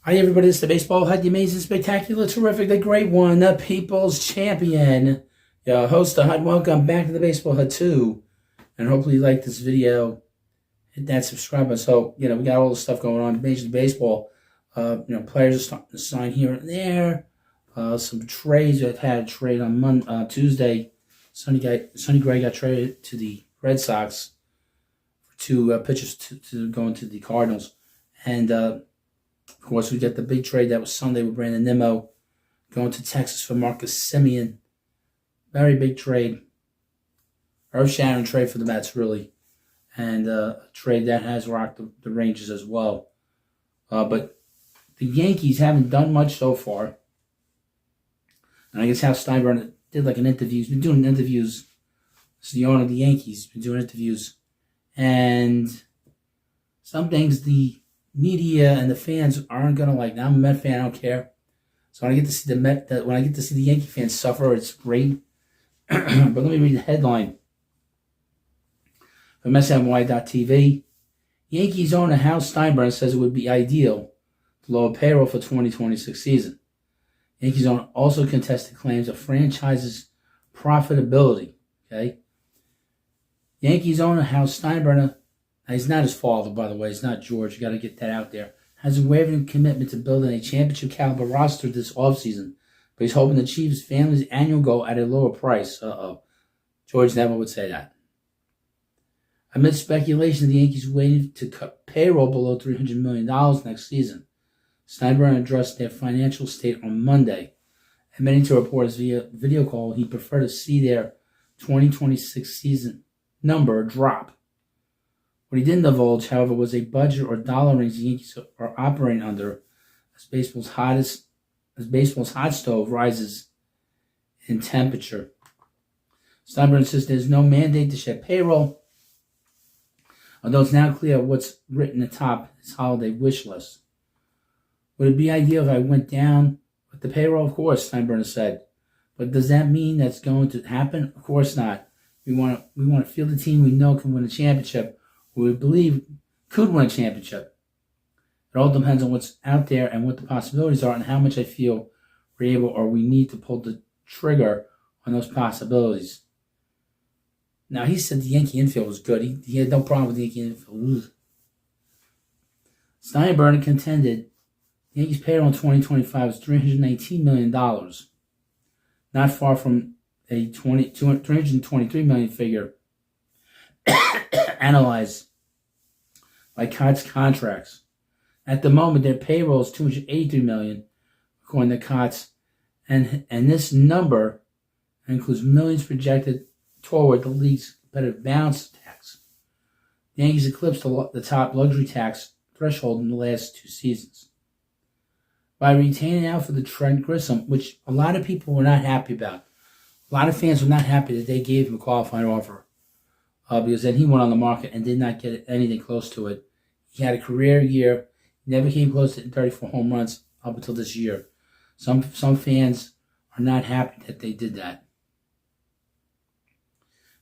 Hi, everybody. This is the Baseball Hut, the amazing, spectacular, terrific, the great one, the people's champion. Your host, the Hut. Welcome back to the Baseball Hut 2. And hopefully you like this video. Hit that subscribe button. So, we got all this stuff going on in Major League Baseball. Players are starting to sign here and there. Some trades. I've had a trade on Tuesday. Sonny Gray got traded to the Red Sox for two pitchers to go into the Cardinals. And, of course, we got the big trade that was Sunday with Brandon Nimmo going to Texas for Marcus Semien. Very big trade. Earth-shattering trade for the Mets, really. And a trade that has rocked the Rangers as well. But the Yankees haven't done much so far. And I guess Hal Steinbrenner did like an interview. He's been doing interviews. This is the owner of the Yankees. He's been doing interviews. And some things the media and the fans aren't gonna like. Now I'm a Met fan, I don't care. So when I get to see when I get to see the Yankee fans suffer, it's great. But let me read the headline from SNY.TV. Yankees owner Hal Steinbrenner says it would be ideal to lower payroll for 2026 season. Yankees owner also contested claims of franchise's profitability. Okay. Yankees owner Hal Steinbrenner, he's not his father, by the way. He's not George. You got to get that out there. Has a unwavering commitment to building a championship-caliber roster this offseason, but he's hoping to achieve his family's annual goal at a lower price. George never would say that. Amid speculation, the Yankees waited to cut payroll below $300 million next season. Steinbrenner addressed their financial state on Monday. Admitting to reporters via video call, he preferred to see their 2026 season number drop. What he didn't divulge, however, was a budget or dollar range the Yankees are operating under as baseball's hot stove rises in temperature. Steinbrenner says there's no mandate to shed payroll, although it's now clear what's written atop his holiday wish list. Would it be ideal if I went down with the payroll? Of course, Steinbrenner said. But does that mean that's going to happen? Of course not. We want to field a team we know can win a championship, we believe could win a championship. It all depends on what's out there and what the possibilities are and how much I feel we're able or we need to pull the trigger on those possibilities. Now, he said the Yankee infield was good. He had no problem with the Yankee infield. Steinbrenner contended the Yankees' payroll in 2025 was $319 million, not far from a $323 million figure analyzed by Cots Contracts. At the moment, their payroll is $283 million, according to Cots, and this number includes millions projected toward the league's competitive balance tax. The Yankees eclipsed the top luxury tax threshold in the last two seasons by retaining out for the Trent Grisham, which a lot of people were not happy about. A lot of fans were not happy that they gave him a qualifying offer. Because then he went on the market and did not get anything close to it. He had a career year. He never came close to 34 home runs up until this year. Some fans are not happy that they did that.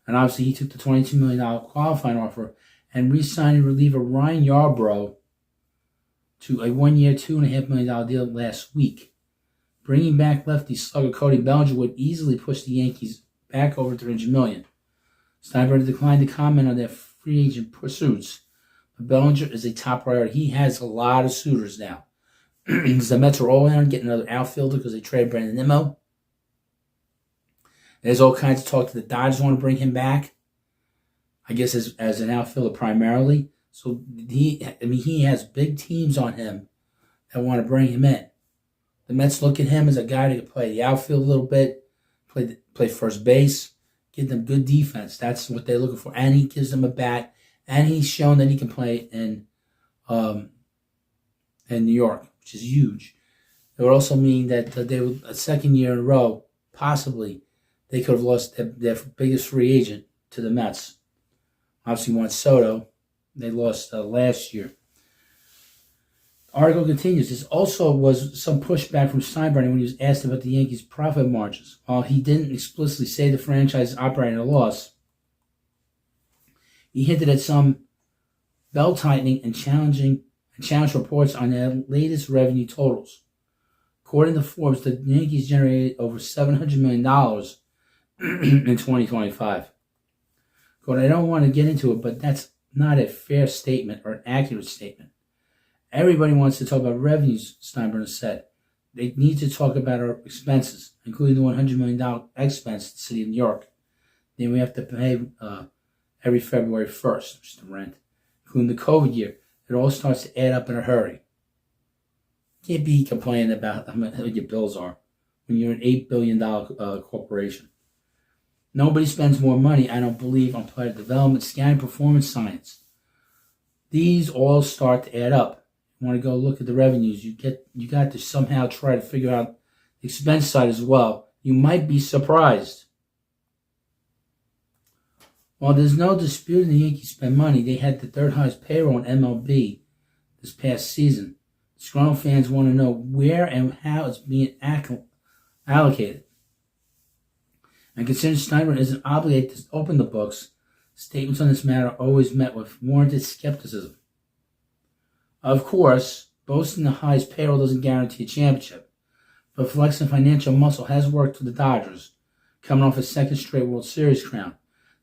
And obviously he took the $22 million qualifying offer and re-signed reliever Ryan Yarbrough to a one-year, $2.5 million deal last week. Bringing back lefty slugger Cody Bellinger would easily push the Yankees back over $300 million. Steinbrenner declined to comment on their free agent pursuits, but Bellinger is a top priority. He has a lot of suitors now. Because the Mets are all in on getting another outfielder because they traded Brandon Nimmo. There's all kinds of talk that the Dodgers want to bring him back. I guess as an outfielder primarily. So he has big teams on him that want to bring him in. The Mets look at him as a guy that can play the outfield a little bit, play first base. Give them good defense. That's what they're looking for. And he gives them a bat. And he's shown that he can play in New York, which is huge. It would also mean that they would, a second year in a row, possibly, they could have lost their biggest free agent to the Mets. Obviously, Juan Soto. They lost last year. The article continues. This also was some pushback from Steinbrenner when he was asked about the Yankees' profit margins. While he didn't explicitly say the franchise is operating at a loss, he hinted at some belt-tightening and challenging and challenged reports on their latest revenue totals. According to Forbes, the Yankees generated over $700 million in 2025. I don't want to get into it, but that's not a fair statement or an accurate statement. Everybody wants to talk about revenues, Steinbrenner said. They need to talk about our expenses, including the $100 million expense to the city of New York. Then we have to pay every February 1st, which is the rent, including the COVID year. It all starts to add up in a hurry. You can't be complaining about how much your bills are when you're an $8 billion corporation. Nobody spends more money, I don't believe, on player development, scouting, performance science. These all start to add up. You want to go look at the revenues. You got to somehow try to figure out the expense side as well. You might be surprised. While there's no dispute the Yankees spend money, they had the third highest payroll in MLB this past season. Disgruntled fans want to know where and how it's being allocated. And considering Steinbrenner isn't obligated to open the books, statements on this matter are always met with warranted skepticism. Of course, boasting the highest payroll doesn't guarantee a championship, but flexing financial muscle has worked for the Dodgers, coming off a second straight World Series crown.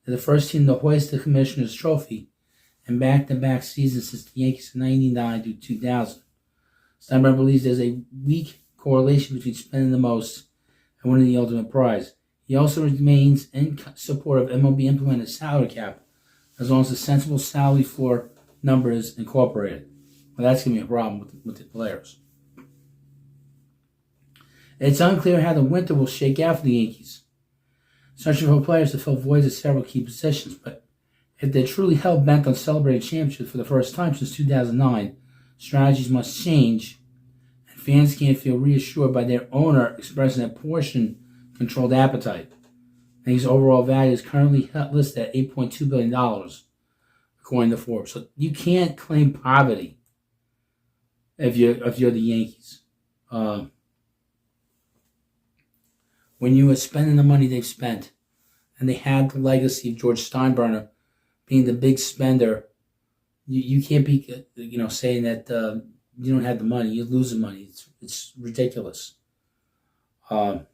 They're the first team to hoist the Commissioner's Trophy in back-to-back seasons since the Yankees in 1999 to 2000. Steinbrenner believes there's a weak correlation between spending the most and winning the ultimate prize. He also remains in support of MLB implementing a salary cap, as long as a sensible salary floor number is incorporated. Well, that's going to be a problem with the players. It's unclear how the winter will shake out for the Yankees, searching for players to fill voids at several key positions. But if they're truly hell-bent on celebrating championships for the first time since 2009, strategies must change, and fans can't feel reassured by their owner expressing a portion-controlled appetite. His overall value is currently listed at $8.2 billion, according to Forbes. So you can't claim poverty if you're the Yankees. When you are spending the money they've spent, and they have the legacy of George Steinbrenner being the big spender, you can't be saying that you don't have the money. You're losing money. It's ridiculous. But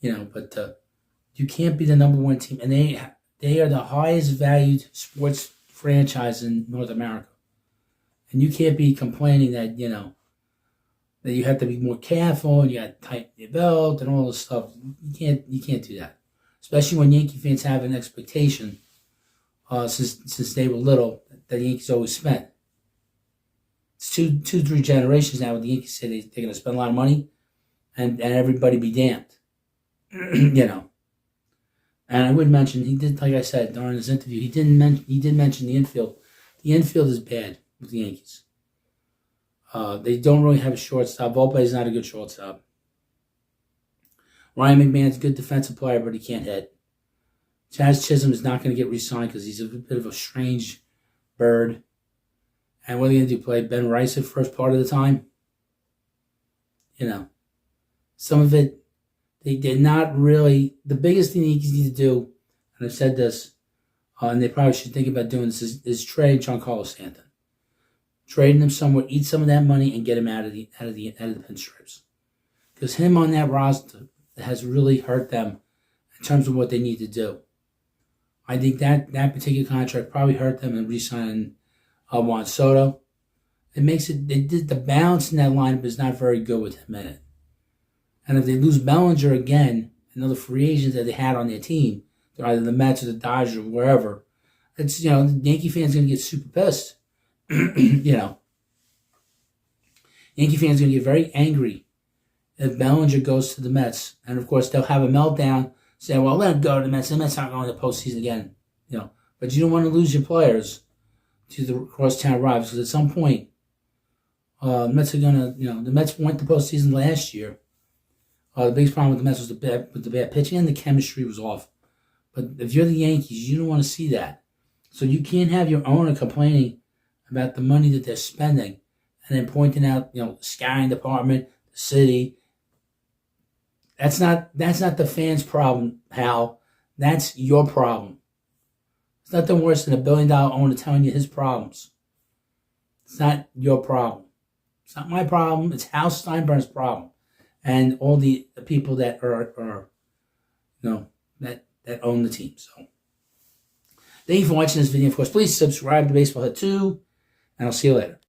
you can't be the number one team, and they are the highest valued sports franchise in North America, and you can't be complaining that that you have to be more careful and you got to tighten your belt and all this stuff. You can't do that, especially when Yankee fans have an expectation since they were little that the Yankees always spent. It's two, 3 generations now where the Yankees say they're going to spend a lot of money, and everybody be damned. And I would mention, he did, like I said during his interview, he did mention the infield. The infield is bad with the Yankees. They don't really have a shortstop. Volpe is not a good shortstop. Ryan McMahon's a good defensive player, but he can't hit. Chaz Chisholm is not going to get re-signed because he's a bit of a strange bird. And what are they going to do, play Ben Rice the first part of the time? Some of it, they did not really. The biggest thing the Yankees need to do, and I've said this, and they probably should think about doing this, is trade Giancarlo Stanton. Trading him somewhere, eat some of that money, and get him out of the pinstripes. Because him on that roster has really hurt them in terms of what they need to do. I think that particular contract probably hurt them in re-signing Juan Soto. The balance in that lineup is not very good with him in it. And if they lose Bellinger again, another free agent that they had on their team, they're either the Mets or the Dodgers or wherever, it's, the Yankee fans going to get super pissed. Yankee fans going to get very angry if Bellinger goes to the Mets. And, of course, they'll have a meltdown, saying, well, let him go to the Mets. The Mets aren't going to the postseason again. But you don't want to lose your players to the crosstown rivals, because at some point, the Mets are going to, the Mets went to postseason last year. The biggest problem with the Mets was the bad pitching, and the chemistry was off. But if you're the Yankees, you don't want to see that. So you can't have your owner complaining about the money that they're spending and then pointing out, the scouting department, the city. That's not the fans' problem, Hal. That's your problem. It's nothing worse than $1 billion owner telling you his problems. It's not your problem. It's not my problem. It's Hal Steinbrenner's problem, and all the people that are that own the team. So, thank you for watching this video. Of course, please subscribe to Baseball Hut 2, and I'll see you later.